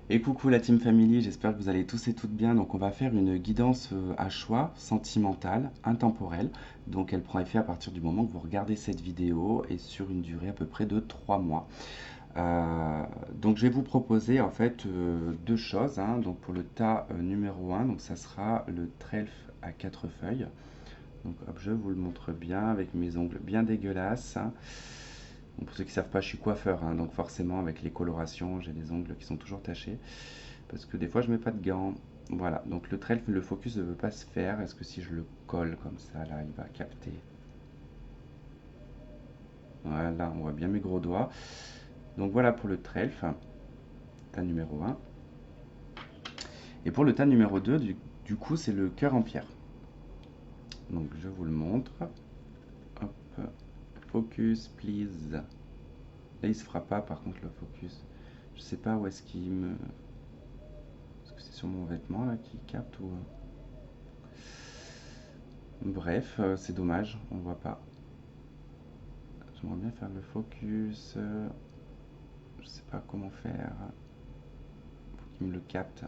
Et coucou la Team Family, j'espère que vous allez tous et toutes bien. Donc on va faire une guidance à choix sentimentale, intemporelle. Donc elle prend effet à partir du moment que vous regardez cette vidéo et sur une durée à peu près de 3 mois. Euh, donc je vais vous proposer en fait deux choses, hein. Donc pour le tas numéro un, donc ça sera le trèfle à quatre feuilles. Donc hop, je vous le montre bien avec mes ongles bien dégueulasses, hein. Bon, pour ceux qui ne savent pas, je suis coiffeur, hein, donc forcément avec les colorations, j'ai des ongles qui sont toujours tachés. Parce que des fois je mets pas de gants. Voilà, donc le trèfle, le focus ne veut pas se faire. Est-ce que si je le colle comme ça, là, il va capter? Voilà, on voit bien mes gros doigts. Donc voilà pour le trèfle, tas numéro un. Et pour le tas numéro 2, du coup, c'est le cœur en pierre. Donc je vous le montre. Hop, focus, please. Là, il se fera pas, par contre, le focus. Je sais pas où est-ce qu'il me... Est-ce que c'est sur mon vêtement, là, qui capte ou... Bref, c'est dommage, on voit pas. J'aimerais bien faire le focus. Je sais pas comment faire pour qu'il me le capte.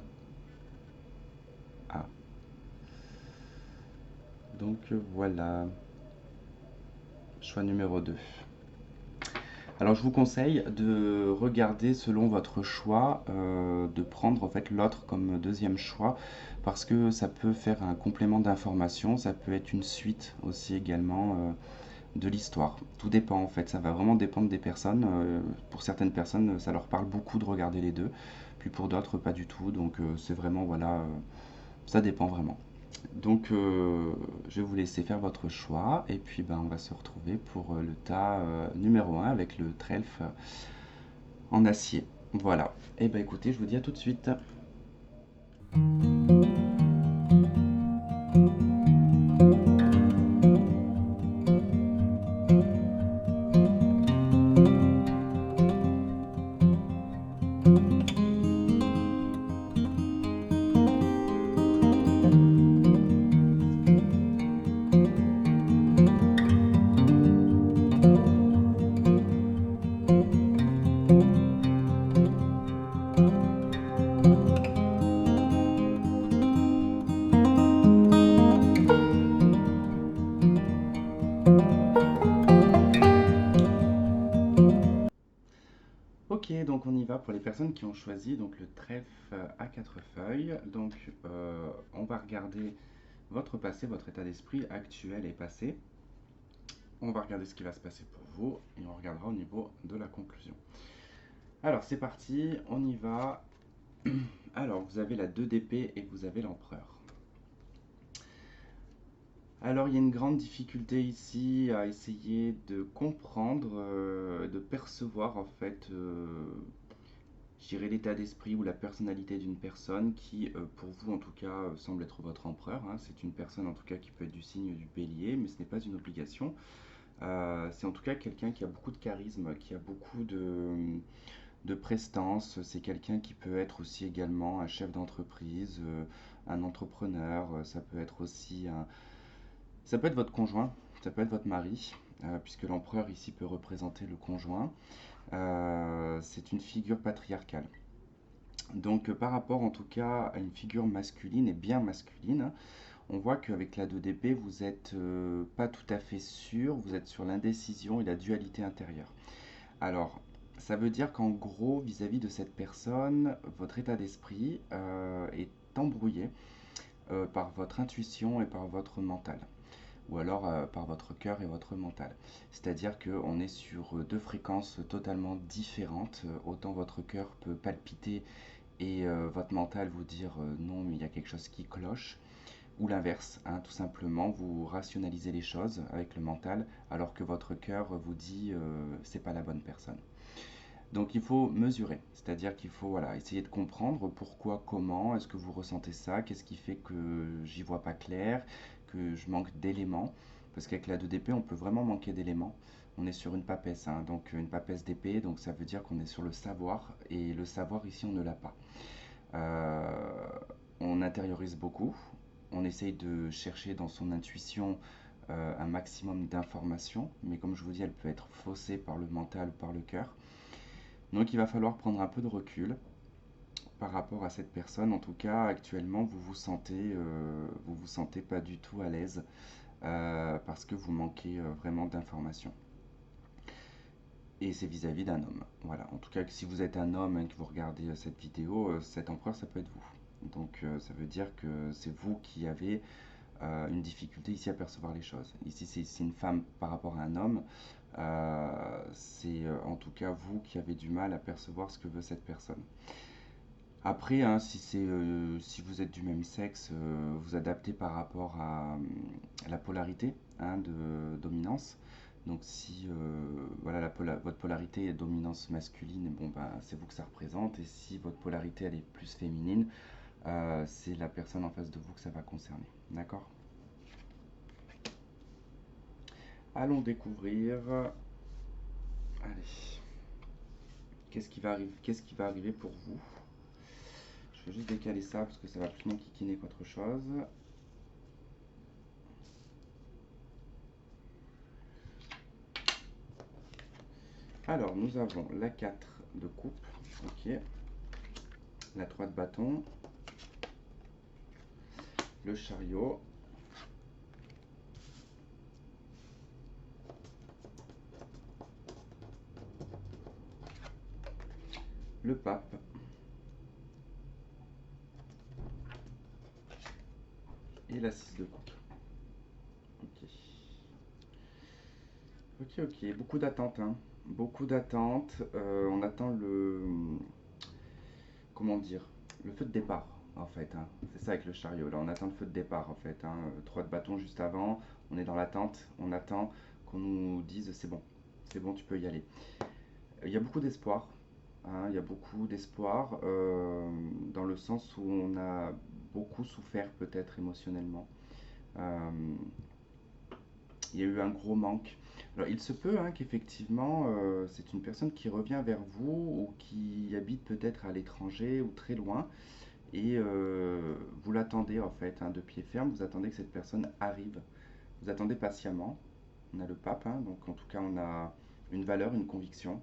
Ah, donc voilà, choix numéro 2. Alors je vous conseille de regarder selon votre choix, de prendre en fait l'autre comme deuxième choix parce que ça peut faire un complément d'information, ça peut être une suite aussi également de l'histoire. Tout dépend en fait, ça va vraiment dépendre des personnes. Pour certaines personnes, ça leur parle beaucoup de regarder les deux, puis pour d'autres pas du tout. Donc c'est vraiment voilà, ça dépend vraiment. Donc je vais vous laisser faire votre choix et puis ben, on va se retrouver pour le tas numéro un avec le trèfle en acier. Voilà. Et ben écoutez, je vous dis à tout de suite. Ok, donc on y va pour les personnes qui ont choisi donc le trèfle à quatre feuilles. Donc on va regarder votre passé, votre état d'esprit actuel et passé. On va regarder ce qui va se passer pour vous et on regardera au niveau de la conclusion. Alors c'est parti, on y va. Alors vous avez la 2 d'épée et vous avez l'empereur. Alors il y a une grande difficulté ici à essayer de comprendre, de percevoir en fait, je dirais l'état d'esprit ou la personnalité d'une personne qui, pour vous en tout cas, semble être votre empereur, hein. C'est une personne en tout cas qui peut être du signe du bélier, mais ce n'est pas une obligation. C'est en tout cas quelqu'un qui a beaucoup de charisme, qui a beaucoup de prestance. C'est quelqu'un qui peut être aussi également un chef d'entreprise, un entrepreneur. Ça peut être aussi ça peut être votre conjoint, ça peut être votre mari, puisque l'empereur ici peut représenter le conjoint. C'est une figure patriarcale. Donc par rapport en tout cas à une figure masculine et bien masculine, on voit qu'avec la 2 d'épée, vous n'êtes pas tout à fait sûr, vous êtes sur l'indécision et la dualité intérieure. Alors, ça veut dire qu'en gros, vis-à-vis de cette personne, votre état d'esprit est embrouillé par votre intuition et par votre mental, ou alors par votre cœur et votre mental. C'est-à-dire qu'on est sur deux fréquences totalement différentes. Autant votre cœur peut palpiter et votre mental vous dire non, mais il y a quelque chose qui cloche, ou l'inverse, hein, tout simplement, vous rationalisez les choses avec le mental, alors que votre cœur vous dit c'est pas la bonne personne. Donc il faut mesurer, c'est-à-dire qu'il faut voilà, essayer de comprendre pourquoi, comment, est-ce que vous ressentez ça, qu'est-ce qui fait que j'y vois pas clair, que je manque d'éléments, parce qu'avec la 2 d'épée, on peut vraiment manquer d'éléments. On est sur une papesse, hein, donc une papesse d'épée, donc ça veut dire qu'on est sur le savoir, et le savoir ici, on ne l'a pas. Euh, on intériorise beaucoup, on essaye de chercher dans son intuition un maximum d'informations, mais comme je vous dis, elle peut être faussée par le mental ou par le cœur. Donc il va falloir prendre un peu de recul, par rapport à cette personne. En tout cas, actuellement, vous vous sentez pas du tout à l'aise parce que vous manquez vraiment d'informations. Et c'est vis-à-vis d'un homme. Voilà. En tout cas, si vous êtes un homme et que vous regardez cette vidéo, cet empereur, ça peut être vous. Donc, ça veut dire que c'est vous qui avez une difficulté ici à percevoir les choses. Ici, c'est une femme par rapport à un homme. C'est en tout cas vous qui avez du mal à percevoir ce que veut cette personne. Après, hein, si vous êtes du même sexe, vous adaptez par rapport à la polarité, hein, de dominance. Donc si voilà, votre polarité est dominance masculine, bon, ben, c'est vous que ça représente. Et si votre polarité elle est plus féminine, c'est la personne en face de vous que ça va concerner. D'accord? Allons découvrir. Allez, qu'est-ce qui va arriver pour vous? Je vais juste décaler ça parce que ça va plus m'enquiquiner qu'autre chose. Alors, nous avons la 4 de coupe, ok, la 3 de bâton, le chariot, le pape et la 6 de coupe. Ok, ok, ok, beaucoup d'attentes, hein. Beaucoup d'attentes. On attend comment dire, le feu de départ, en fait, hein. C'est ça avec le chariot, là, on attend le feu de départ, en fait, hein. 3 de bâton juste avant, on est dans l'attente, on attend qu'on nous dise c'est bon, tu peux y aller. Il y a beaucoup d'espoir, hein, il y a beaucoup d'espoir dans le sens où on a beaucoup souffert peut-être émotionnellement. Euh, il y a eu un gros manque. Alors il se peut, hein, qu'effectivement c'est une personne qui revient vers vous ou qui habite peut-être à l'étranger ou très loin et vous l'attendez en fait, hein, de pied ferme, vous attendez que cette personne arrive. Vous attendez patiemment. On a le pape, hein, donc en tout cas on a une valeur, une conviction,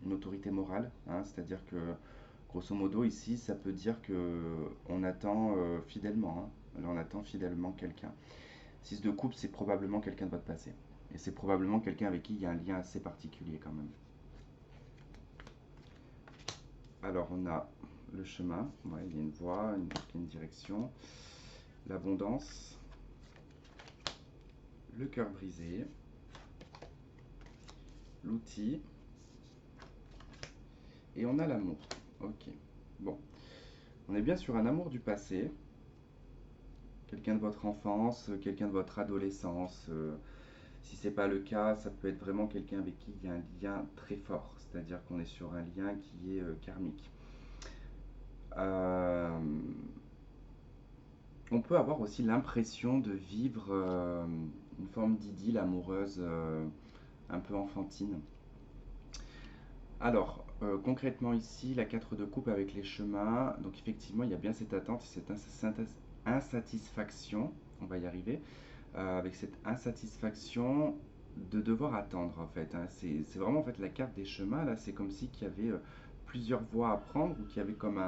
une autorité morale, hein, c'est-à-dire que grosso modo ici ça peut dire que on attend fidèlement, hein, on attend fidèlement quelqu'un. 6 de coupe, c'est probablement quelqu'un de votre passé. Et c'est probablement quelqu'un avec qui il y a un lien assez particulier quand même. Alors on a le chemin, ouais, il y a une voie, une direction, l'abondance, le cœur brisé, l'outil, et on a l'amour. Ok, bon. On est bien sur un amour du passé, quelqu'un de votre enfance, quelqu'un de votre adolescence. Si c'est pas le cas, ça peut être vraiment quelqu'un avec qui il y a un lien très fort, c'est-à-dire qu'on est sur un lien qui est karmique. Euh, on peut avoir aussi l'impression de vivre une forme d'idylle amoureuse un peu enfantine. Alors, concrètement ici, la 4 de coupe avec les chemins, donc effectivement, il y a bien cette attente, cette insatisfaction, on va y arriver, avec cette insatisfaction de devoir attendre en fait, hein. C'est vraiment en fait la carte des chemins, là, c'est comme si qu'il y avait plusieurs voies à prendre ou qu'il y avait comme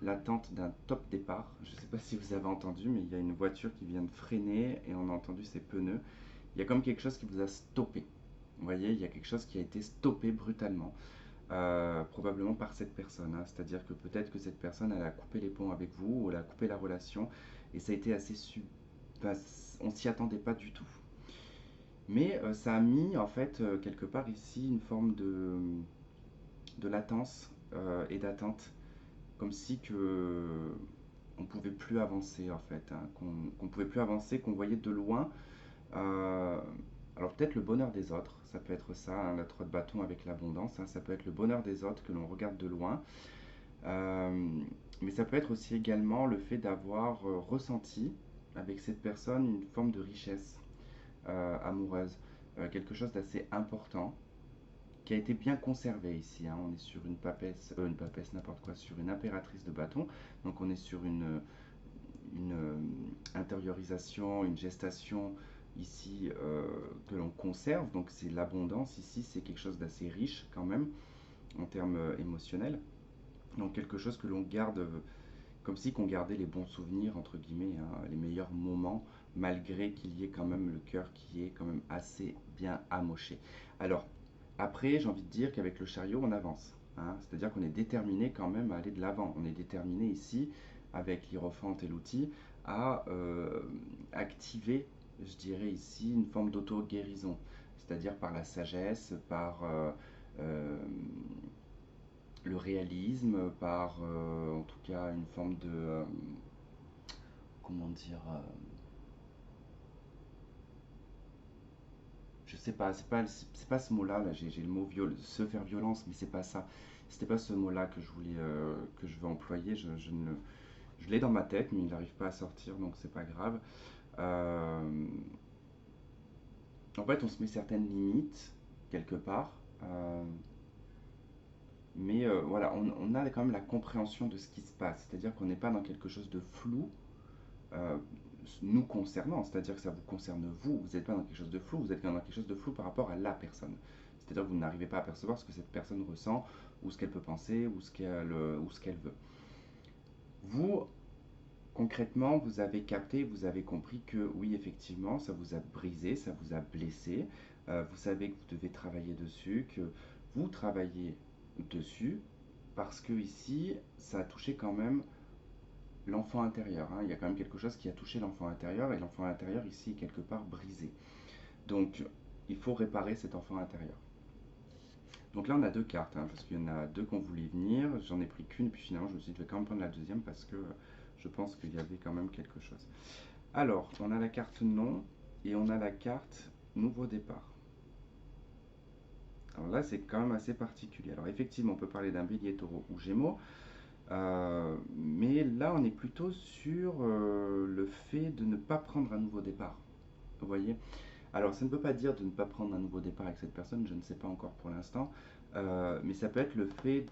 l'attente d'un top départ. Je ne sais pas si vous avez entendu, mais il y a une voiture qui vient de freiner et on a entendu ses pneus. Il y a comme quelque chose qui vous a stoppé. Vous voyez, il y a quelque chose qui a été stoppé brutalement, probablement par cette personne, hein. C'est-à-dire que peut-être que cette personne, elle a coupé les ponts avec vous, ou elle a coupé la relation, et ça a été assez enfin, on s'y attendait pas du tout. Mais ça a mis en fait quelque part ici une forme de latence et d'attente, comme si que on pouvait plus avancer en fait, hein, qu'on pouvait plus avancer, qu'on voyait de loin. Euh, alors peut-être le bonheur des autres, ça peut être ça, hein, la 3 de bâton avec l'abondance, hein, ça peut être le bonheur des autres que l'on regarde de loin. Euh, mais ça peut être aussi également le fait d'avoir ressenti avec cette personne une forme de richesse amoureuse, quelque chose d'assez important qui a été bien conservé ici, hein. On est sur une papesse, n'importe quoi, sur une impératrice de bâton. Donc on est sur une intériorisation, une gestation ici que l'on conserve. Donc c'est l'abondance ici, c'est quelque chose d'assez riche quand même en termes émotionnels. Donc quelque chose que l'on garde comme si qu'on gardait les bons souvenirs, entre guillemets, hein, les meilleurs moments, malgré qu'il y ait quand même le cœur qui est quand même assez bien amoché. Alors, après, j'ai envie de dire qu'avec le chariot, on avance, hein. C'est-à-dire qu'on est déterminé quand même à aller de l'avant. On est déterminé ici, avec l'hiérophante et l'outil, à activer, je dirais ici, une forme d'auto-guérison. C'est-à-dire par la sagesse, par le réalisme, par en tout cas une forme de comment dire, je sais pas, c'est pas ce mot-là, là, j'ai le mot se faire violence, mais c'est pas ça. C'était pas ce mot-là que je voulais, que je veux employer. Je l'ai dans ma tête, mais il n'arrive pas à sortir, donc c'est pas grave. Euh, En fait, on se met certaines limites quelque part, mais voilà, on a quand même la compréhension de ce qui se passe. C'est-à-dire qu'on n'est pas dans quelque chose de flou, euh, nous concernant, c'est-à-dire que ça vous concerne vous, vous n'êtes pas dans quelque chose de flou, vous êtes dans quelque chose de flou par rapport à la personne. C'est-à-dire que vous n'arrivez pas à percevoir ce que cette personne ressent, ou ce qu'elle peut penser, ou ce qu'elle veut. Vous, concrètement, vous avez capté, vous avez compris que oui, effectivement, ça vous a brisé, ça vous a blessé. Vous savez que vous devez travailler dessus, que vous travaillez dessus, parce que ici, ça a touché quand même l'enfant intérieur, hein. Il y a quand même quelque chose qui a touché l'enfant intérieur et l'enfant intérieur ici est quelque part brisé. Donc il faut réparer cet enfant intérieur. Donc là on a deux cartes, hein, parce qu'il y en a deux qu'on voulait venir. J'en ai pris qu'une, puis finalement je me suis dit je vais quand même prendre la deuxième parce que je pense qu'il y avait quand même quelque chose. Alors on a la carte non et on a la carte nouveau départ. Alors là c'est quand même assez particulier. Alors effectivement on peut parler d'un bélier, taureau ou gémeaux. Mais là, on est plutôt sur le fait de ne pas prendre un nouveau départ. Vous voyez? Alors, ça ne veut pas dire de ne pas prendre un nouveau départ avec cette personne, je ne sais pas encore pour l'instant. Mais ça peut être le fait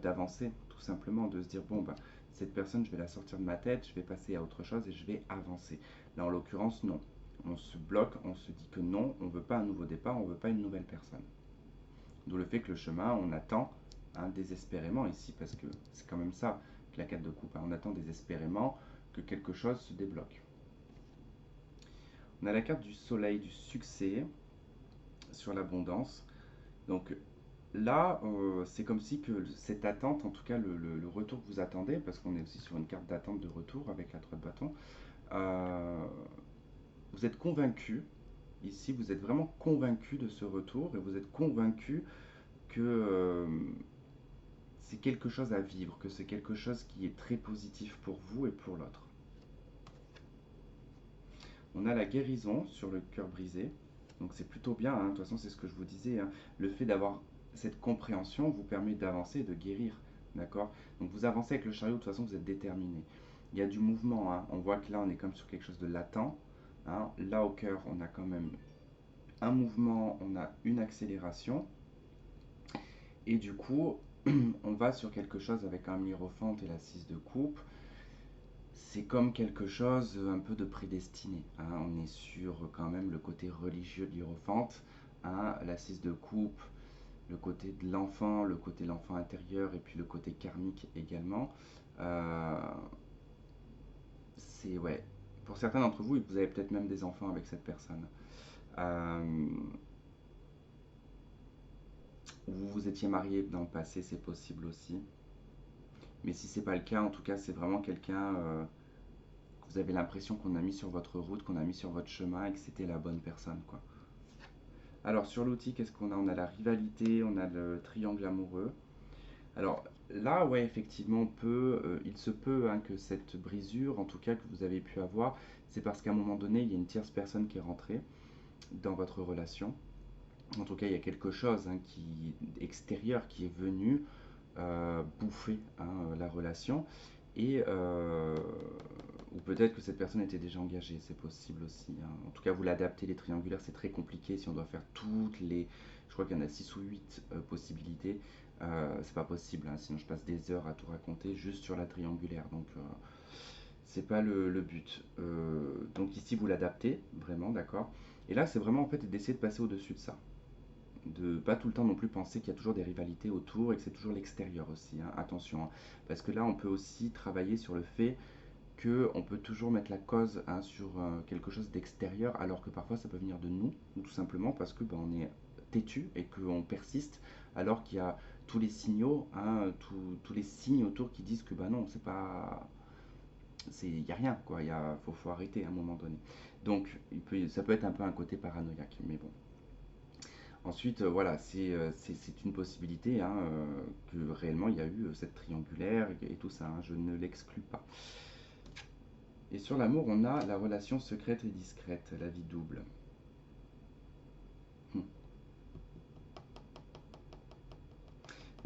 d'avancer, tout simplement, de se dire, bon, bah, cette personne, je vais la sortir de ma tête, je vais passer à autre chose et je vais avancer. Là, en l'occurrence, non. On se bloque, on se dit que non, on ne veut pas un nouveau départ, on ne veut pas une nouvelle personne. D'où le fait que le chemin, on attend, hein, désespérément ici, parce que c'est quand même ça que la carte de coupe, hein. On attend désespérément que quelque chose se débloque. On a la carte du soleil, du succès sur l'abondance. Donc là, c'est comme si que cette attente, en tout cas le retour que vous attendez, parce qu'on est aussi sur une carte d'attente de retour avec la 3 de bâton, euh, vous êtes convaincu, ici vous êtes vraiment convaincu de ce retour et vous êtes convaincu que c'est quelque chose à vivre, que c'est quelque chose qui est très positif pour vous et pour l'autre. On a la guérison sur le cœur brisé, donc c'est plutôt bien, hein. De toute façon c'est ce que je vous disais, hein. Le fait d'avoir cette compréhension vous permet d'avancer et de guérir, d'accord? Donc vous avancez avec le chariot, de toute façon vous êtes déterminé. Il y a du mouvement, hein. On voit que là on est comme sur quelque chose de latent, hein. Là au cœur on a quand même un mouvement, on a une accélération, et du coup on va sur quelque chose avec un hiérophante et la 6 de coupe. C'est comme quelque chose un peu de prédestiné, hein. On est sur quand même le côté religieux de l'hiérophante, hein, la 6 de coupe, le côté de l'enfant intérieur et puis le côté karmique également. Euh, c'est ouais. Pour certains d'entre vous, vous avez peut-être même des enfants avec cette personne. Euh, ou vous vous étiez marié dans le passé, c'est possible aussi. Mais si c'est pas le cas, en tout cas, c'est vraiment quelqu'un que vous avez l'impression qu'on a mis sur votre route, qu'on a mis sur votre chemin et que c'était la bonne personne, quoi. Alors sur l'outil, qu'est-ce qu'on a? On a la rivalité, on a le triangle amoureux. Alors là, ouais, effectivement, il se peut, hein, que cette brisure, en tout cas que vous avez pu avoir, c'est parce qu'à un moment donné, il y a une tierce personne qui est rentrée dans votre relation. En tout cas, il y a quelque chose, hein, extérieur qui est venu bouffer, hein, la relation. Et ou peut-être que cette personne était déjà engagée, c'est possible aussi, hein. En tout cas, vous l'adaptez, les triangulaires, c'est très compliqué. Si on doit faire toutes les. Je crois qu'il y en a 6 ou 8 possibilités. C'est pas possible, hein, sinon je passe des heures à tout raconter juste sur la triangulaire. Donc, c'est pas le but. Donc, ici, vous l'adaptez, vraiment, d'accord. Et là, c'est vraiment en fait d'essayer de passer au-dessus de ça. de pas tout le temps non plus penser qu'il y a toujours des rivalités autour et que c'est toujours l'extérieur aussi, hein. Attention, hein. Parce que là, on peut aussi travailler sur le fait que on peut toujours mettre la cause, hein, sur quelque chose d'extérieur, alors que parfois ça peut venir de nous, ou tout simplement parce que ben, on est têtu et qu'on persiste, alors qu'il y a tous les signaux, hein, tous les signes autour qui disent que bah non, c'est pas, il y a rien quoi, faut arrêter à un moment donné. Donc ça peut être un peu un côté paranoïaque, mais bon. Ensuite, voilà, c'est une possibilité, hein, que réellement il y a eu cette triangulaire et tout ça, hein, je ne l'exclus pas. Et sur l'amour, on a la relation secrète et discrète, la vie double. Hmm.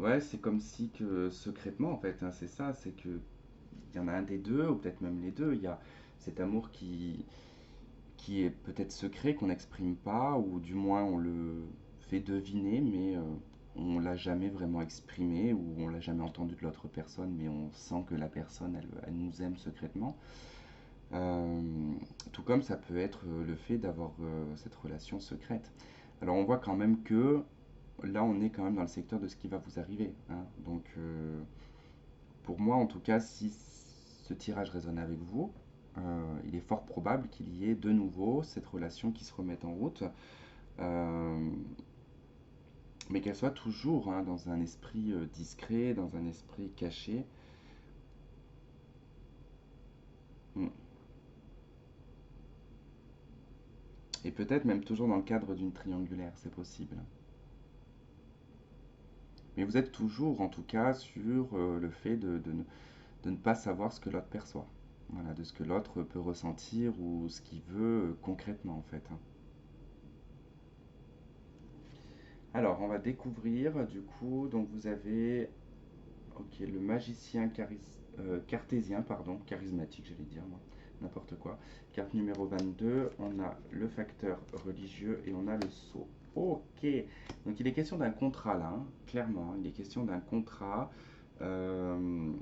Ouais, c'est comme si que secrètement, en fait, hein, c'est ça, c'est que il y en a un des deux, ou peut-être même les deux, il y a cet amour qui est peut-être secret, qu'on n'exprime pas, ou du moins on le fait deviner, mais on l'a jamais vraiment exprimé, ou on l'a jamais entendu de l'autre personne, mais on sent que la personne, elle nous aime secrètement. Euh, Tout comme ça peut être le fait d'avoir cette relation secrète. Alors on voit quand même que là on est quand même dans le secteur de ce qui va vous arriver, hein. Donc pour moi en tout cas, si ce tirage résonne avec vous, il est fort probable qu'il y ait de nouveau cette relation qui se remette en route, euh, mais qu'elle soit toujours, hein, dans un esprit discret, dans un esprit caché. Mm. Et peut-être même toujours dans le cadre d'une triangulaire, c'est possible. Mais vous êtes toujours, en tout cas, sur le fait de ne pas savoir ce que l'autre perçoit. Voilà, de ce que l'autre peut ressentir ou ce qu'il veut concrètement, en fait, hein. Alors, on va découvrir, du coup, donc vous avez, ok, le magicien cartésien, pardon, charismatique, j'allais dire, moi, n'importe quoi. Carte numéro 22, on a le facteur religieux et on a le sceau. Ok, donc il est question d'un contrat là, hein, clairement, hein, il est question d'un contrat. euh,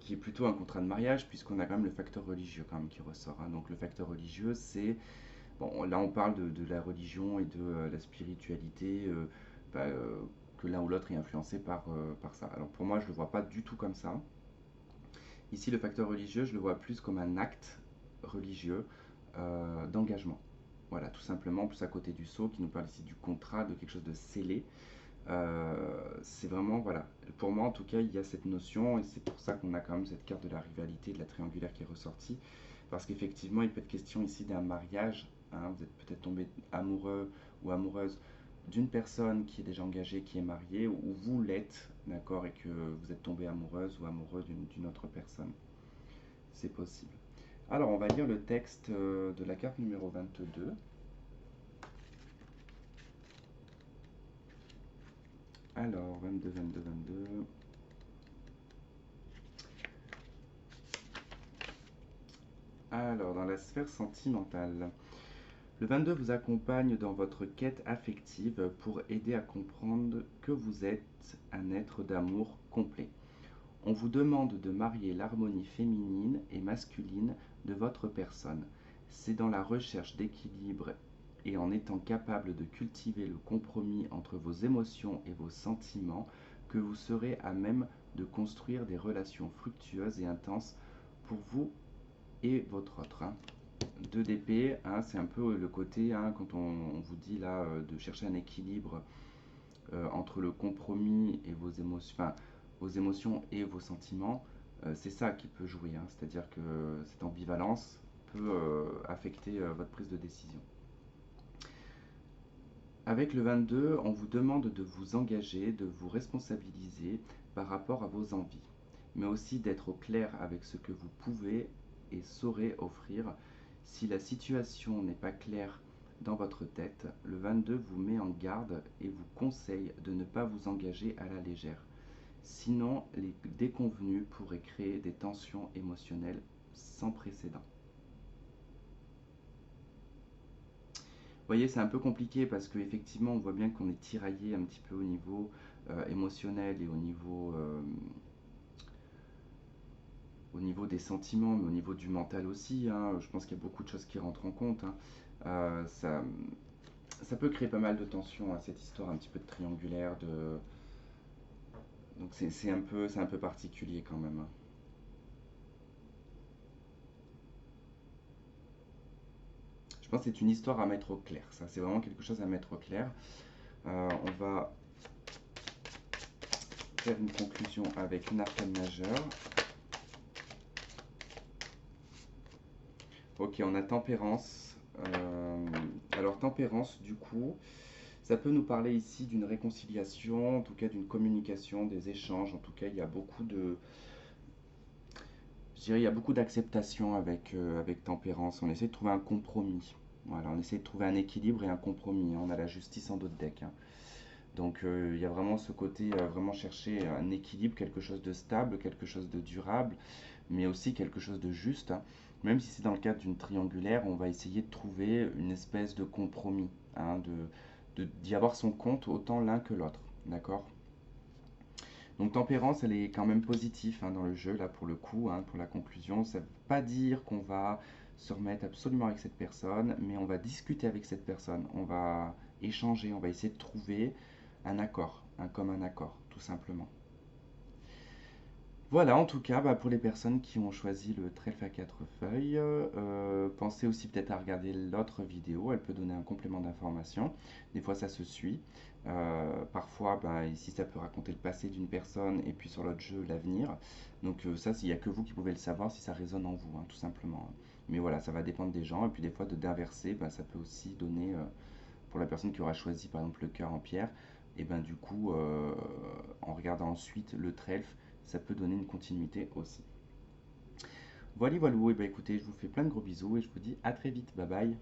qui est plutôt un contrat de mariage, puisqu'on a quand même le facteur religieux quand même qui ressort, hein. Donc le facteur religieux, c'est... Bon, là on parle de la religion et de la spiritualité, bah, que l'un ou l'autre est influencé par ça. Alors pour moi, je ne le vois pas du tout comme ça. Ici, le facteur religieux, je le vois plus comme un acte religieux d'engagement. Voilà, tout simplement, plus à côté du sceau, qui nous parle ici du contrat, de quelque chose de scellé. C'est vraiment, voilà, pour moi en tout cas, il y a cette notion, et c'est pour ça qu'on a quand même cette carte de la rivalité, de la triangulaire qui est ressortie, parce qu'effectivement, il peut être question ici d'un mariage, hein. Vous êtes peut-être tombé amoureux ou amoureuse d'une personne qui est déjà engagée, qui est mariée, ou vous l'êtes, d'accord, et que vous êtes tombé amoureuse ou amoureux d'une autre personne. C'est possible. Alors, on va lire le texte de la carte numéro 22. Alors, 22, 22, 22. Alors, dans la sphère sentimentale, le 22 vous accompagne dans votre quête affective pour aider à comprendre que vous êtes un être d'amour complet. On vous demande de marier l'harmonie féminine et masculine de votre personne. C'est dans la recherche d'équilibre et en étant capable de cultiver le compromis entre vos émotions et vos sentiments que vous serez à même de construire des relations fructueuses et intenses pour vous et votre autre, hein. 2 d'épée, hein, c'est un peu le côté, hein, quand on vous dit là de chercher un équilibre entre le compromis et vos émotions, enfin, vos émotions et vos sentiments, c'est ça qui peut jouer, hein. C'est-à-dire que cette ambivalence peut affecter votre prise de décision. Avec le 22, on vous demande de vous engager, de vous responsabiliser par rapport à vos envies, mais aussi d'être au clair avec ce que vous pouvez et saurez offrir. Si la situation n'est pas claire dans votre tête, le 22 vous met en garde et vous conseille de ne pas vous engager à la légère. Sinon, les déconvenus pourraient créer des tensions émotionnelles sans précédent. Vous voyez, c'est un peu compliqué parce qu'effectivement, on voit bien qu'on est tiraillé un petit peu au niveau émotionnel et au niveau des sentiments, mais au niveau du mental aussi, hein. Je pense qu'il y a beaucoup de choses qui rentrent en compte, hein. Ça, Ça peut créer pas mal de tensions, hein, cette histoire un petit peu de triangulaire, de... Donc c'est un peu particulier quand même, hein. Je pense que c'est une histoire à mettre au clair, ça. C'est vraiment quelque chose à mettre au clair. On va faire une conclusion avec une arcane majeure. Ok, on a tempérance. Alors tempérance, du coup, ça peut nous parler ici d'une réconciliation, en tout cas d'une communication, des échanges. En tout cas, il y a beaucoup de, je dirais, il y a beaucoup d'acceptation avec tempérance. On essaie de trouver un compromis. Voilà, on essaie de trouver un équilibre et un compromis, hein. On a la justice en d'autres decks, hein. Donc il y a vraiment ce côté, vraiment chercher un équilibre, quelque chose de stable, quelque chose de durable, mais aussi quelque chose de juste, hein. Même si c'est dans le cadre d'une triangulaire, on va essayer de trouver une espèce de compromis, hein, d'y avoir son compte autant l'un que l'autre. D'accord? Donc tempérance, elle est quand même positive, hein, dans le jeu, là pour le coup, hein, pour la conclusion. Ça ne veut pas dire qu'on va se remettre absolument avec cette personne, mais on va discuter avec cette personne, on va échanger, on va essayer de trouver un accord, un commun accord, tout simplement. Voilà, en tout cas, bah, pour les personnes qui ont choisi le trèfle à 4 feuilles, pensez aussi peut-être à regarder l'autre vidéo, elle peut donner un complément d'information. Des fois, ça se suit. Parfois, bah, ici, ça peut raconter le passé d'une personne et puis sur l'autre jeu, l'avenir. Donc ça, il n'y a que vous qui pouvez le savoir si ça résonne en vous, hein, tout simplement, hein. Mais voilà, ça va dépendre des gens. Et puis des fois, d'inverser, bah, ça peut aussi donner, pour la personne qui aura choisi par exemple le cœur en pierre, et ben du coup, en regardant ensuite le trèfle, ça peut donner une continuité aussi. Voilà, voilà, et ben écoutez, je vous fais plein de gros bisous et je vous dis à très vite. Bye bye.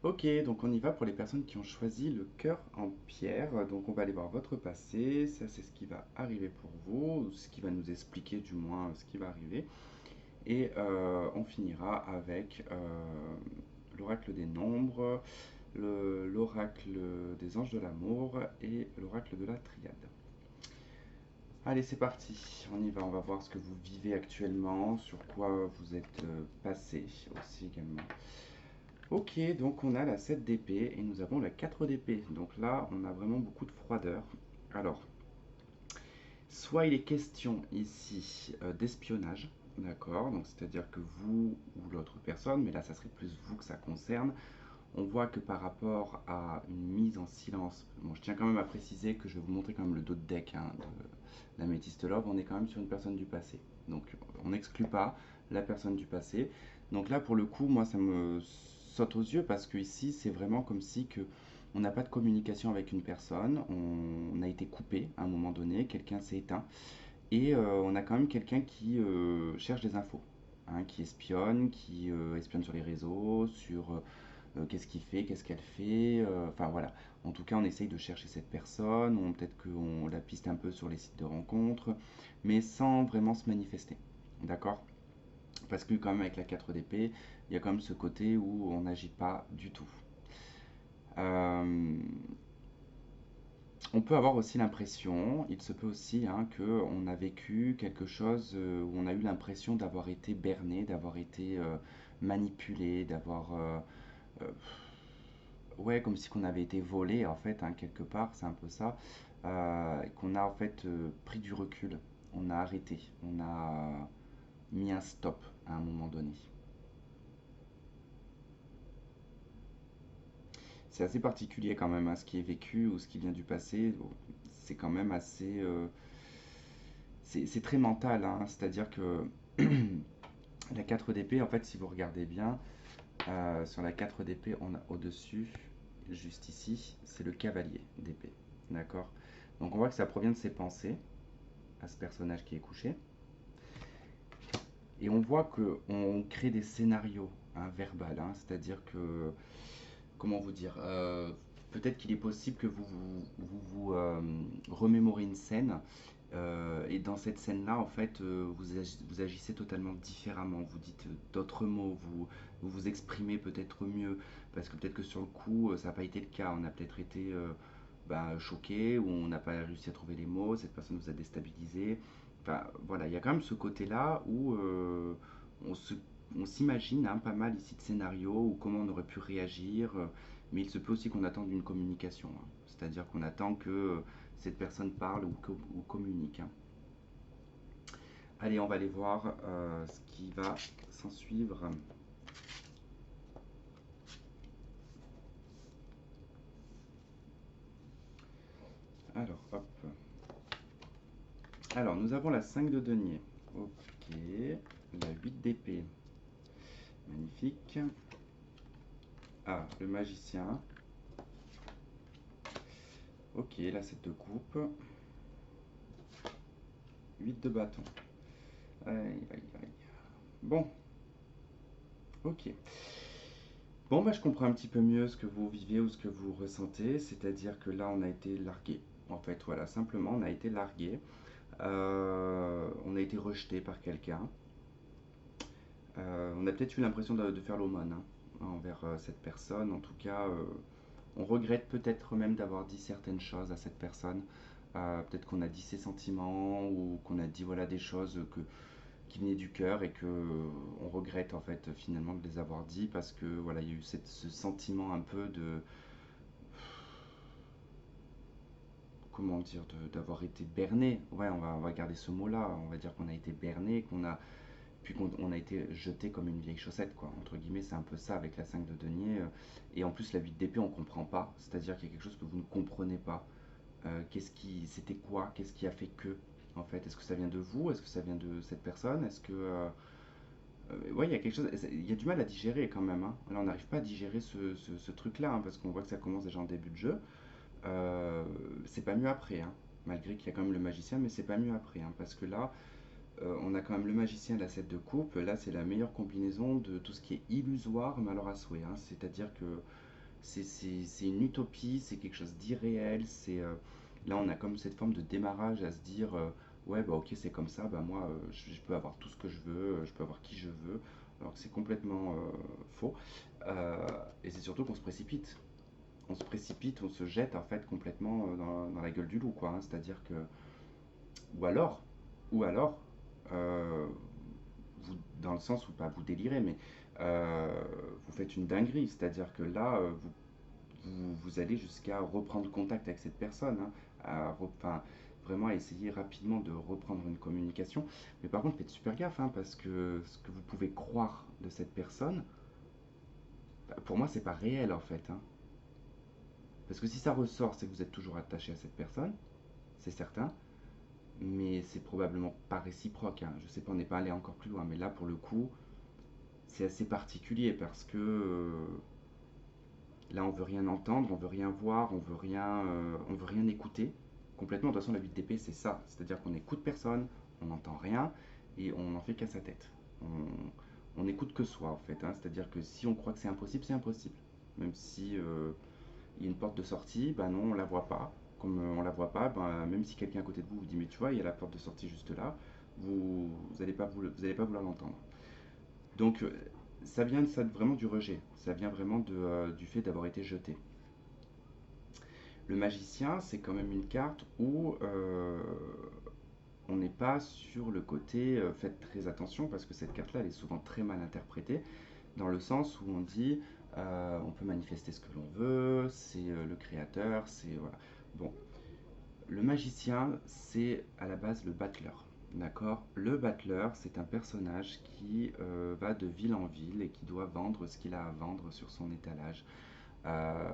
Ok, donc on y va pour les personnes qui ont choisi le cœur en pierre. Donc on va aller voir votre passé, ça c'est ce qui va arriver pour vous, ce qui va nous expliquer du moins ce qui va arriver. Et on finira avec l'oracle des nombres, l'oracle des anges de l'amour et l'oracle de la triade. Allez, c'est parti, on y va, on va voir ce que vous vivez actuellement, sur quoi vous êtes passé aussi également. Ok, donc on a la 7 d'épée et nous avons la 4 d'épée. Donc là, on a vraiment beaucoup de froideur. Alors, soit il est question ici d'espionnage, d'accord? Donc c'est-à-dire que vous ou l'autre personne, mais là ça serait plus vous que ça concerne, on voit que par rapport à une mise en silence, bon je tiens quand même à préciser que je vais vous montrer quand même le dos de deck, hein, de la Métiste Love, on est quand même sur une personne du passé. Donc on n'exclut pas la personne du passé. Donc là pour le coup, moi ça me saute aux yeux parce que ici c'est vraiment comme si que on n'a pas de communication avec une personne, on a été coupé à un moment donné, quelqu'un s'est éteint et on a quand même quelqu'un qui cherche des infos, hein, qui espionne, qui espionne sur les réseaux, sur qu'est-ce qu'il fait, qu'est-ce qu'elle fait, enfin voilà. En tout cas, on essaye de chercher cette personne, ou peut-être qu'on la piste un peu sur les sites de rencontres, mais sans vraiment se manifester. D'accord? Parce que quand même avec la 4 d'épée, il y a quand même ce côté où on n'agit pas du tout. Euh, on peut avoir aussi l'impression, il se peut aussi, hein, qu'on a vécu quelque chose où on a eu l'impression d'avoir été berné, d'avoir été manipulé, d'avoir euh, ouais, comme si qu'on avait été volé en fait, hein, quelque part, c'est un peu ça, et qu'on a en fait pris du recul, on a arrêté, on a mis un stop à un moment donné. C'est assez particulier quand même, hein, ce qui est vécu ou ce qui vient du passé, bon, c'est quand même assez, c'est très mental, hein, c'est-à-dire que la 4 d'épée, en fait, si vous regardez bien, sur la 4 d'épée, on a au-dessus, juste ici, c'est le cavalier d'épée. D'accord? Donc on voit que ça provient de ses pensées, à ce personnage qui est couché. Et on voit qu'on crée des scénarios verbal, hein, c'est-à-dire que, comment vous dire, peut-être qu'il est possible que vous remémorez une scène, et dans cette scène-là, en fait, vous agissez totalement différemment, vous dites d'autres mots, vous vous exprimez peut-être mieux, parce que peut-être que sur le coup, ça n'a pas été le cas, on a peut-être été choqué, ou on n'a pas réussi à trouver les mots, cette personne vous a déstabilisé. Enfin, voilà, il y a quand même ce côté-là où on se on s'imagine pas mal ici de scénarios ou comment on aurait pu réagir, mais il se peut aussi qu'on attende une communication, hein. C'est-à-dire qu'on attend que cette personne parle ou communique, hein. Allez, on va aller voir ce qui va s'en suivre. Alors, hop. Alors, nous avons la 5 de denier. Ok. La 8 d'épée. Magnifique. Ah, le magicien. Ok, la 7 de coupe. 8 de bâton. Aïe, aïe, aïe. Bon, ok. Bon, bah, je comprends un petit peu mieux ce que vous vivez ou ce que vous ressentez, c'est-à-dire que là, on a été largué. En fait, voilà, simplement, on a été largué. On a été rejeté par quelqu'un. On a peut-être eu l'impression de faire l'aumône, hein, envers cette personne. En tout cas, on regrette peut-être même d'avoir dit certaines choses à cette personne. Peut-être qu'on a dit ses sentiments ou qu'on a dit voilà des choses qui venaient du cœur et que on regrette en fait finalement de les avoir dit parce que voilà il y a eu ce sentiment un peu de comment dire d'avoir été berné. Ouais, on va garder ce mot-là. On va dire qu'on a été berné, qu'on on a été jeté comme une vieille chaussette, quoi. Entre guillemets, c'est un peu ça avec la 5 de denier. Et en plus, la 8 d'épée, on comprend pas. C'est-à-dire qu'il y a quelque chose que vous ne comprenez pas. C'était quoi? Qu'est-ce qui a fait que, en fait? Est-ce que ça vient de vous? Est-ce que ça vient de cette personne? Ouais, il y a quelque chose, il y a du mal à digérer quand même, hein. Là, on n'arrive pas à digérer ce truc-là, hein, parce qu'on voit que ça commence déjà en début de jeu. C'est pas mieux après, hein. Malgré qu'il y a quand même le magicien, mais c'est pas mieux après, hein, parce que là, on a quand même le magicien de la 7 de coupe. Là, c'est la meilleure combinaison de tout ce qui est illusoire, mais alors à souhait, hein. C'est-à-dire que c'est une utopie, c'est quelque chose d'irréel. Là, on a comme cette forme de démarrage à se dire ouais, bah ok, c'est comme ça, bah moi, je peux avoir tout ce que je veux, je peux avoir qui je veux, alors que c'est complètement faux. Euh, et c'est surtout qu'on se précipite. On se précipite, on se jette en fait complètement dans la gueule du loup, quoi, hein. C'est-à-dire que ou alors, ou alors, euh, dans le sens où pas vous délirez, mais euh, vous faites une dinguerie, c'est-à-dire que là, vous allez jusqu'à reprendre contact avec cette personne, hein, enfin, vraiment à essayer rapidement de reprendre une communication. Mais par contre, faites super gaffe, hein, parce que ce que vous pouvez croire de cette personne, bah, pour moi, c'est pas réel en fait, hein. Parce que si ça ressort, c'est que vous êtes toujours attaché à cette personne, c'est certain, mais c'est probablement pas réciproque, hein. Je sais pas, on n'est pas allé encore plus loin, mais là, pour le coup, c'est assez particulier parce que là, on veut rien entendre, on veut rien voir, on veut rien écouter. Complètement, de toute façon, la 8 d'épée, c'est ça. C'est-à-dire qu'on n'écoute personne, on n'entend rien et on n'en fait qu'à sa tête. On n'écoute que soi, en fait, hein. C'est-à-dire que si on croit que c'est impossible, c'est impossible. Même si il y a une porte de sortie, ben non, on la voit pas. Comme on la voit pas, ben, même si quelqu'un à côté de vous vous dit mais tu vois, il y a la porte de sortie juste là, vous allez pas, vous allez pas vouloir l'entendre. Donc ça vient ça, vraiment du rejet, ça vient vraiment du fait d'avoir été jeté. Le magicien, c'est quand même une carte où on n'est pas sur le côté faites très attention parce que cette carte-là, elle est souvent très mal interprétée dans le sens où on dit on peut manifester ce que l'on veut, c'est le créateur, c'est voilà. Bon, le magicien, c'est à la base le battleur. D'accord. Le battleur, c'est un personnage qui va de ville en ville et qui doit vendre ce qu'il a à vendre sur son étalage. Euh,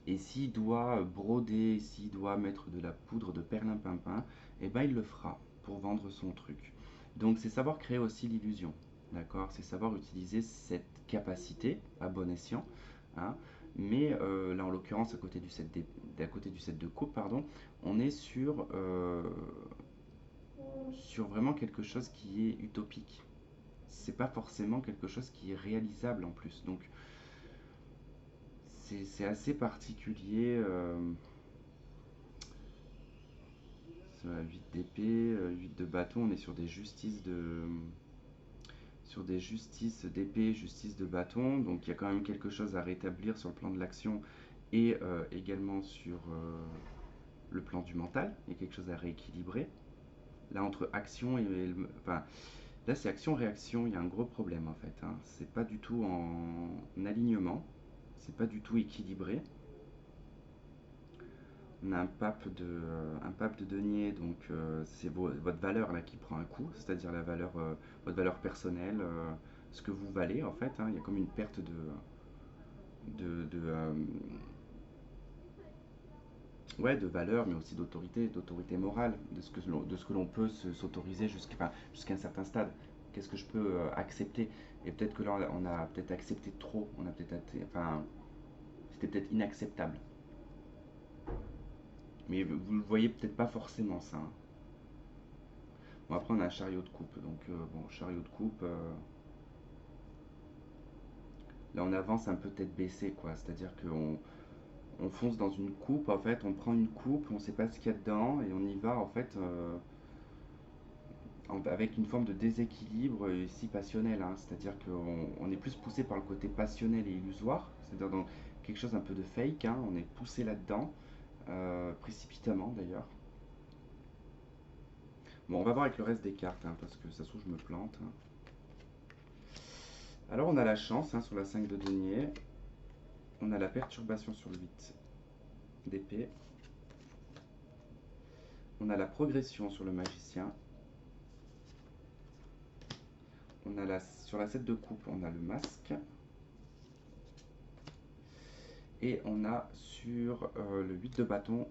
et s'il doit broder, s'il doit mettre de la poudre de perlimpinpin, eh ben il le fera pour vendre son truc. Donc c'est savoir créer aussi l'illusion. D'accord. C'est savoir utiliser cette capacité à bon escient, hein. Mais là, en l'occurrence, à côté du set de coupe, pardon, on est sur vraiment quelque chose qui est utopique. c'est pas forcément quelque chose qui est réalisable en plus. Donc c'est assez particulier. 8 d'épée, 8 de bâton, on est sur des justices d'épée, justice de bâton, donc il y a quand même quelque chose à rétablir sur le plan de l'action et également sur le plan du mental, il y a quelque chose à rééquilibrer. Là, entre action enfin, là, c'est action-réaction, il y a un gros problème en fait, hein. C'est pas du tout en alignement, c'est pas du tout équilibré. On a un pape de denier, donc c'est votre valeur là qui prend un coup, c'est-à-dire votre valeur personnelle, ce que vous valez en fait, hein. Il y a comme une perte de, de, euh, ouais, de valeur, mais aussi d'autorité morale, de ce que l'on peut s'autoriser jusqu'à un certain stade. Qu'est-ce que je peux accepter? Et peut-être que là, on a peut-être accepté trop, enfin, c'était peut-être inacceptable. Mais vous le voyez peut-être pas forcément ça, hein. Bon, après, on a un chariot de coupe. Donc, bon, chariot de coupe, là, on avance un peu tête baissée, quoi. C'est-à-dire qu'on fonce dans une coupe, en fait, on prend une coupe, on sait pas ce qu'il y a dedans, et on y va, en fait, avec une forme de déséquilibre ici passionnel, hein. C'est-à-dire qu'on est plus poussé par le côté passionnel et illusoire, c'est-à-dire dans quelque chose un peu de fake, hein. On est poussé là-dedans, précipitamment d'ailleurs. Bon, on va voir avec le reste des cartes, hein, parce que ça se trouve, je me plante, hein. Alors, on a la chance, hein, sur la 5 de denier. On a la perturbation sur le 8 d'épée. On a la progression sur le magicien. Sur la 7 de coupe, on a le masque. Et on a sur le 8 de bâton,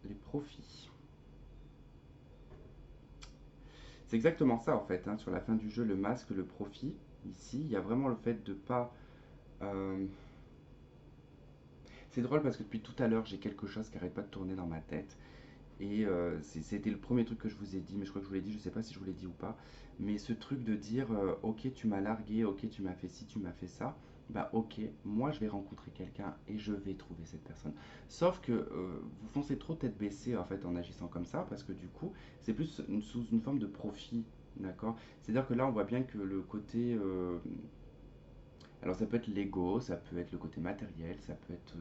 les profits. C'est exactement ça en fait, hein, sur la fin du jeu, le masque, le profit. Ici, il y a vraiment le fait de pas... euh, C'est drôle parce que depuis tout à l'heure, j'ai quelque chose qui n'arrête pas de tourner dans ma tête. Et c'était le premier truc que je vous ai dit, mais je crois que je vous l'ai dit, je sais pas si je vous l'ai dit ou pas. Mais ce truc de dire, ok, tu m'as largué, ok, tu m'as fait ci, tu m'as fait ça, bah ok, moi je vais rencontrer quelqu'un et je vais trouver cette personne. Sauf que vous foncez trop tête baissée en fait en agissant comme ça, parce que du coup, c'est plus sous une forme de profit, d'accord? C'est-à-dire que là, on voit bien que le côté, alors ça peut être l'ego, ça peut être le côté matériel, ça peut être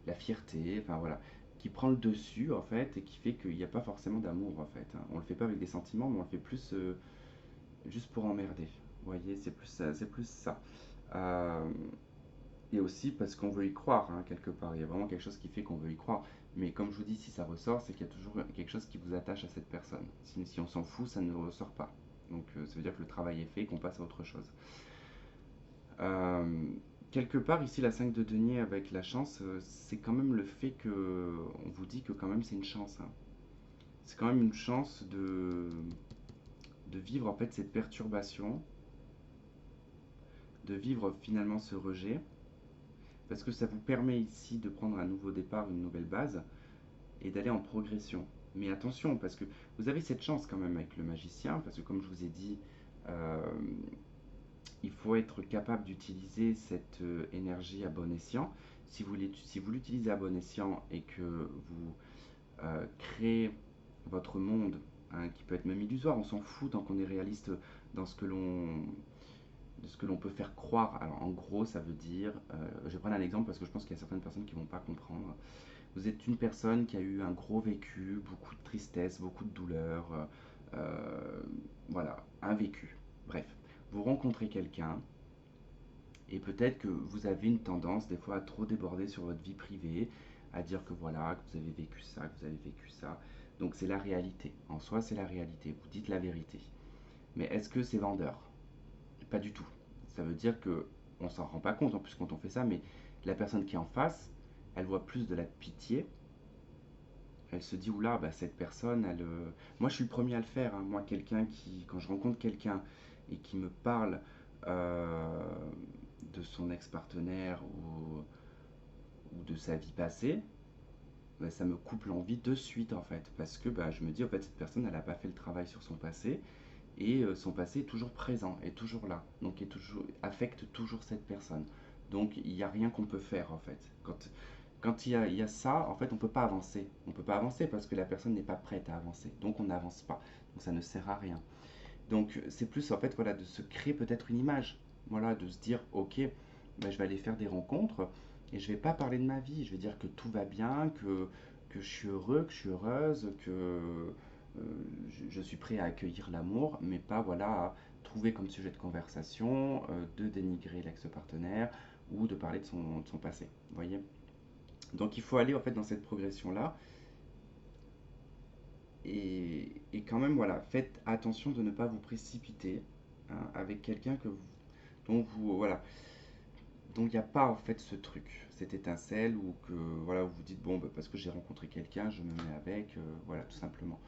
la fierté, enfin voilà, qui prend le dessus en fait et qui fait qu'il n'y a pas forcément d'amour en fait, hein. On le fait pas avec des sentiments, mais on le fait plus juste pour emmerder. Vous voyez, c'est plus ça. Euh, et aussi parce qu'on veut y croire, hein, quelque part. Il y a vraiment quelque chose qui fait qu'on veut y croire. Mais comme je vous dis, si ça ressort, c'est qu'il y a toujours quelque chose qui vous attache à cette personne. Si on s'en fout, ça ne ressort pas. Donc ça veut dire que le travail est fait et qu'on passe à autre chose. Euh, Quelque part, ici, la 5 de denier avec la chance, c'est quand même le fait que on vous dit que quand même c'est une chance, hein. C'est quand même une chance de vivre en fait cette perturbation, de vivre finalement ce rejet, parce que ça vous permet ici de prendre un nouveau départ, une nouvelle base, et d'aller en progression. Mais attention, parce que vous avez cette chance quand même avec le magicien, parce que comme je vous ai dit, euh, il faut être capable d'utiliser cette énergie à bon escient. Si vous l'utilisez à bon escient et que vous créez votre monde, hein, qui peut être même illusoire, on s'en fout tant qu'on est réaliste dans de ce que l'on peut faire croire. Alors en gros, ça veut dire, je vais prendre un exemple parce que je pense qu'il y a certaines personnes qui ne vont pas comprendre. Vous êtes une personne qui a eu un gros vécu, beaucoup de tristesse, beaucoup de douleur, voilà, un vécu. Bref, vous rencontrez quelqu'un et peut-être que vous avez une tendance des fois à trop déborder sur votre vie privée, à dire que voilà, que vous avez vécu ça, que vous avez vécu ça. Donc c'est la réalité. En soi, c'est la réalité. Vous dites la vérité. Mais est-ce que c'est vendeur? Pas du tout. Ça veut dire que on s'en rend pas compte en plus quand on fait ça, mais la personne qui est en face, elle voit plus de la pitié. Elle se dit oula, bah cette personne, moi je suis le premier à le faire, hein. Moi, quand je rencontre quelqu'un et qui me parle euh, de son ex-partenaire ou de sa vie passée, bah, ça me coupe l'envie de suite en fait, parce que bah, je me dis en fait cette personne elle n'a pas fait le travail sur son passé et son passé est toujours présent, est toujours là, donc affecte toujours cette personne. Donc il n'y a rien qu'on peut faire en fait. Quand il y a ça, en fait, on ne peut pas avancer. On ne peut pas avancer parce que la personne n'est pas prête à avancer. Donc on n'avance pas. Donc ça ne sert à rien. Donc c'est plus en fait voilà, de se créer peut-être une image. Voilà, de se dire, ok, ben, je vais aller faire des rencontres et je vais pas parler de ma vie. Je vais dire que tout va bien, que je suis heureux, que je suis heureuse, que je suis prêt à accueillir l'amour, mais pas voilà, à trouver comme sujet de conversation de dénigrer l'ex-partenaire ou de parler de son passé. Vous voyez. Donc il faut aller en fait dans cette progression-là et quand même voilà, faites attention de ne pas vous précipiter hein, avec quelqu'un dont vous voilà, donc il n'y a pas en fait ce truc, cette étincelle ou que voilà vous vous dites bon bah, parce que j'ai rencontré quelqu'un je me mets avec voilà tout simplement.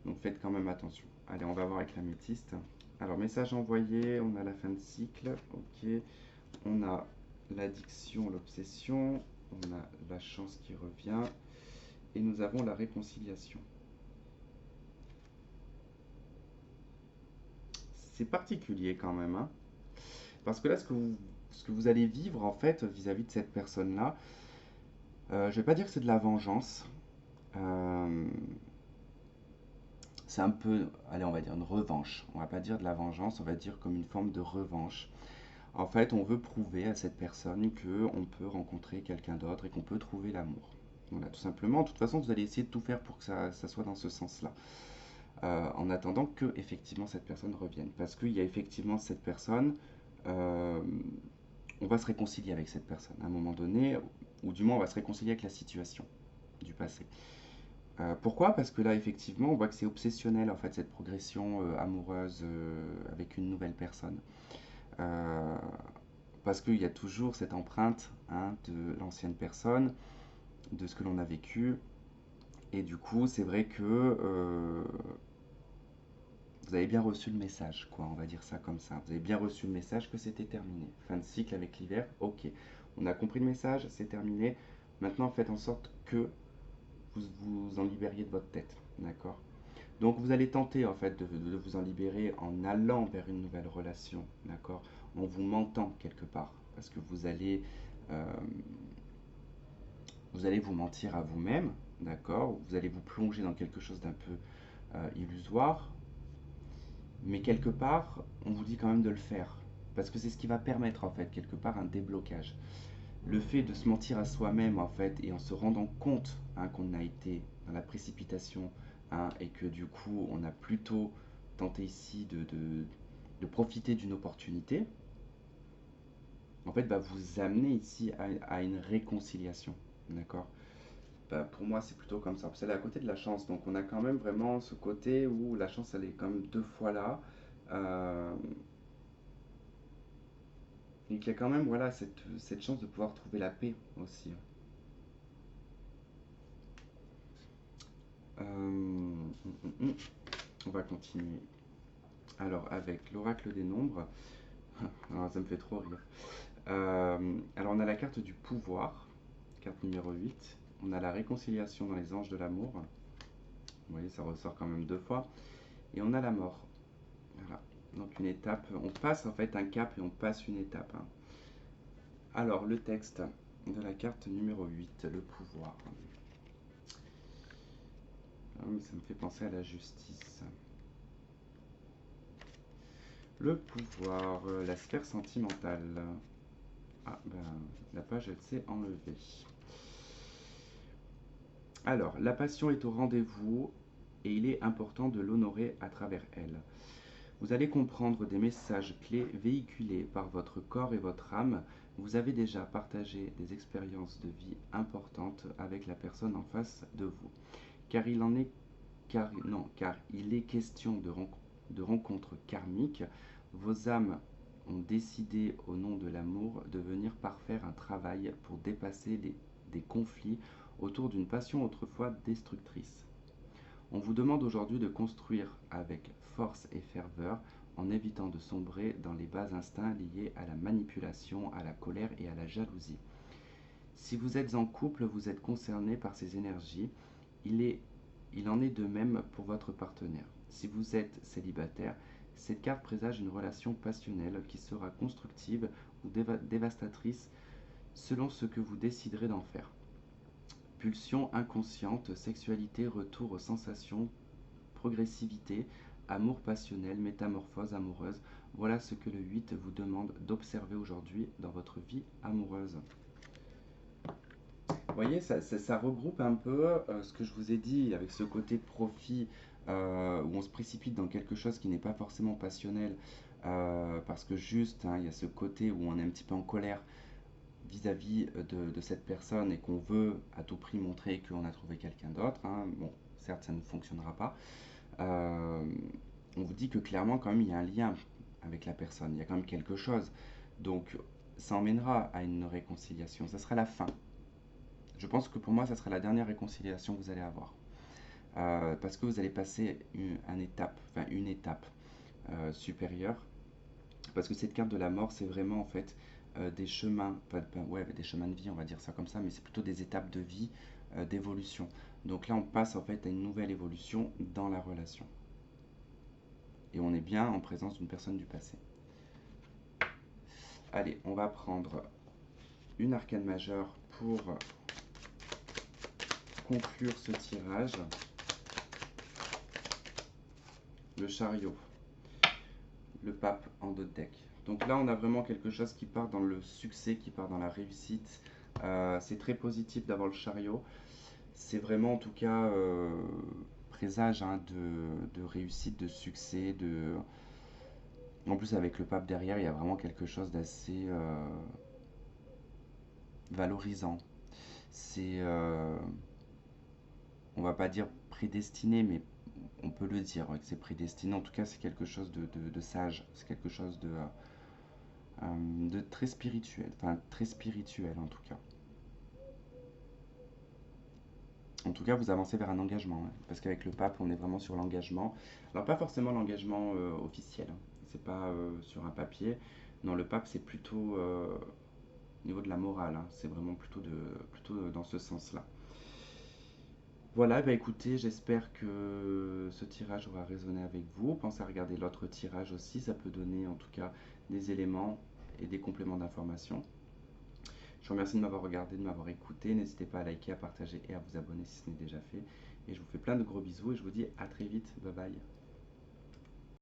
Donc faites quand même attention. Allez on va voir avec l'améthyste. Alors message envoyé, on a la fin de cycle, ok, on a l'addiction, l'obsession, on a la chance qui revient et nous avons la réconciliation. C'est particulier quand même, hein. Parce que là, ce que vous allez vivre en fait vis-à-vis de cette personne-là, je vais pas dire que c'est de la vengeance. euh, c'est un peu, allez, on va dire une revanche. On va pas dire de la vengeance, on va dire comme une forme de revanche. En fait, on veut prouver à cette personne que on peut rencontrer quelqu'un d'autre et qu'on peut trouver l'amour. Voilà, tout simplement. De toute façon, vous allez essayer de tout faire pour que ça soit dans ce sens-là. En attendant que effectivement cette personne revienne. Parce qu'il y a effectivement cette personne, euh, on va se réconcilier avec cette personne à un moment donné, ou du moins on va se réconcilier avec la situation du passé. Pourquoi? Parce que là effectivement on voit que c'est obsessionnel en fait cette progression amoureuse avec une nouvelle personne. Euh, Parce qu'il y a toujours cette empreinte hein, de l'ancienne personne, de ce que l'on a vécu, et du coup c'est vrai que vous avez bien reçu le message, quoi, on va dire ça comme ça. Vous avez bien reçu le message que c'était terminé. Fin de cycle avec l'hiver, ok. On a compris le message, c'est terminé. Maintenant, faites en sorte que vous vous en libériez de votre tête, d'accord? Donc, vous allez tenter, en fait, de vous en libérer en allant vers une nouvelle relation, d'accord? En vous mentant quelque part. Parce que euh, vous allez vous mentir à vous-même, d'accord? Vous allez vous plonger dans quelque chose d'un peu illusoire, mais quelque part, on vous dit quand même de le faire. Parce que c'est ce qui va permettre, en fait, quelque part, un déblocage. Le fait de se mentir à soi-même, en fait, et en se rendant compte hein, qu'on a été dans la précipitation, hein, et que du coup, on a plutôt tenté ici de profiter d'une opportunité, en fait, va vous amener ici à une réconciliation. D'accord. Bah, pour moi, c'est plutôt comme ça. C'est à côté de la chance. Donc, on a quand même vraiment ce côté où la chance, elle est quand même deux fois là. Euh, et qu'il y a quand même voilà, cette chance de pouvoir trouver la paix aussi. On va continuer. Alors, avec l'oracle des nombres, alors, ça me fait trop rire. Alors, on a la carte du pouvoir, carte numéro 8. On a la réconciliation dans les anges de l'amour. Vous voyez, ça ressort quand même deux fois. Et on a la mort. Voilà. Donc, une étape. On passe en fait un cap et on passe une étape, hein. Alors, le texte de la carte numéro 8, le pouvoir. Ah oui, ça me fait penser à la justice. Le pouvoir, la sphère sentimentale. Ah, ben, la page, elle s'est enlevée. Alors, la passion est au rendez-vous et il est important de l'honorer à travers elle. Vous allez comprendre des messages clés véhiculés par votre corps et votre âme. Vous avez déjà partagé des expériences de vie importantes avec la personne en face de vous. Car il en est car il est question de rencontres karmiques. Vos âmes ont décidé au nom de l'amour de venir parfaire un travail pour dépasser des conflits autour d'une passion autrefois destructrice. On vous demande aujourd'hui de construire avec force et ferveur en évitant de sombrer dans les bas instincts liés à la manipulation, à la colère et à la jalousie. Si vous êtes en couple, vous êtes concerné par ces énergies. Il en est de même pour votre partenaire. Si vous êtes célibataire, Cette carte présage une relation passionnelle qui sera constructive ou dévastatrice selon ce que vous déciderez d'en faire. Pulsion inconsciente, sexualité, retour aux sensations, progressivité, amour passionnel, métamorphose amoureuse. Voilà ce que le 8 vous demande d'observer aujourd'hui dans votre vie amoureuse. Vous voyez, ça regroupe un peu ce que je vous ai dit avec ce côté profit où on se précipite dans quelque chose qui n'est pas forcément passionnel parce que juste, hein, il y a ce côté où on est un petit peu en colère vis-à-vis de cette personne et qu'on veut à tout prix montrer qu'on a trouvé quelqu'un d'autre. Hein. Bon, certes, ça ne fonctionnera pas. Euh, on vous dit que clairement, quand même, il y a un lien avec la personne. Il y a quand même quelque chose. Donc, ça emmènera à une réconciliation. Ça sera la fin. Je pense que pour moi, ça sera la dernière réconciliation que vous allez avoir. Parce que vous allez passer une étape supérieure. Parce que cette carte de la mort, c'est vraiment en fait des chemins, ouais, des chemins de vie, on va dire ça comme ça, mais c'est plutôt des étapes de vie, d'évolution. Donc là, on passe en fait à une nouvelle évolution dans la relation. Et on est bien en présence d'une personne du passé. Allez, on va prendre une arcane majeure pour conclure ce tirage. Le chariot, le pape en dos de deck. Donc là, on a vraiment quelque chose qui part dans le succès, qui part dans la réussite. C'est très positif d'avoir le chariot. C'est vraiment en tout cas présage hein, de réussite, de succès. En plus, avec le pape derrière, il y a vraiment quelque chose d'assez valorisant. C'est, on va pas dire prédestiné, mais on peut le dire ouais, que c'est prédestiné. En tout cas, c'est quelque chose de sage. C'est quelque chose de très spirituel. Enfin, très spirituel en tout cas. En tout cas, vous avancez vers un engagement. Hein, parce qu'avec le pape, on est vraiment sur l'engagement. Alors, pas forcément l'engagement officiel. Hein, c'est pas sur un papier. Non, le pape, c'est plutôt au niveau de la morale. Hein, c'est vraiment plutôt dans ce sens-là. Voilà, bah écoutez, j'espère que ce tirage aura résonné avec vous. Pensez à regarder l'autre tirage aussi, ça peut donner en tout cas des éléments et des compléments d'information. Je vous remercie de m'avoir regardé, de m'avoir écouté. N'hésitez pas à liker, à partager et à vous abonner si ce n'est déjà fait. Et je vous fais plein de gros bisous et je vous dis à très vite. Bye bye.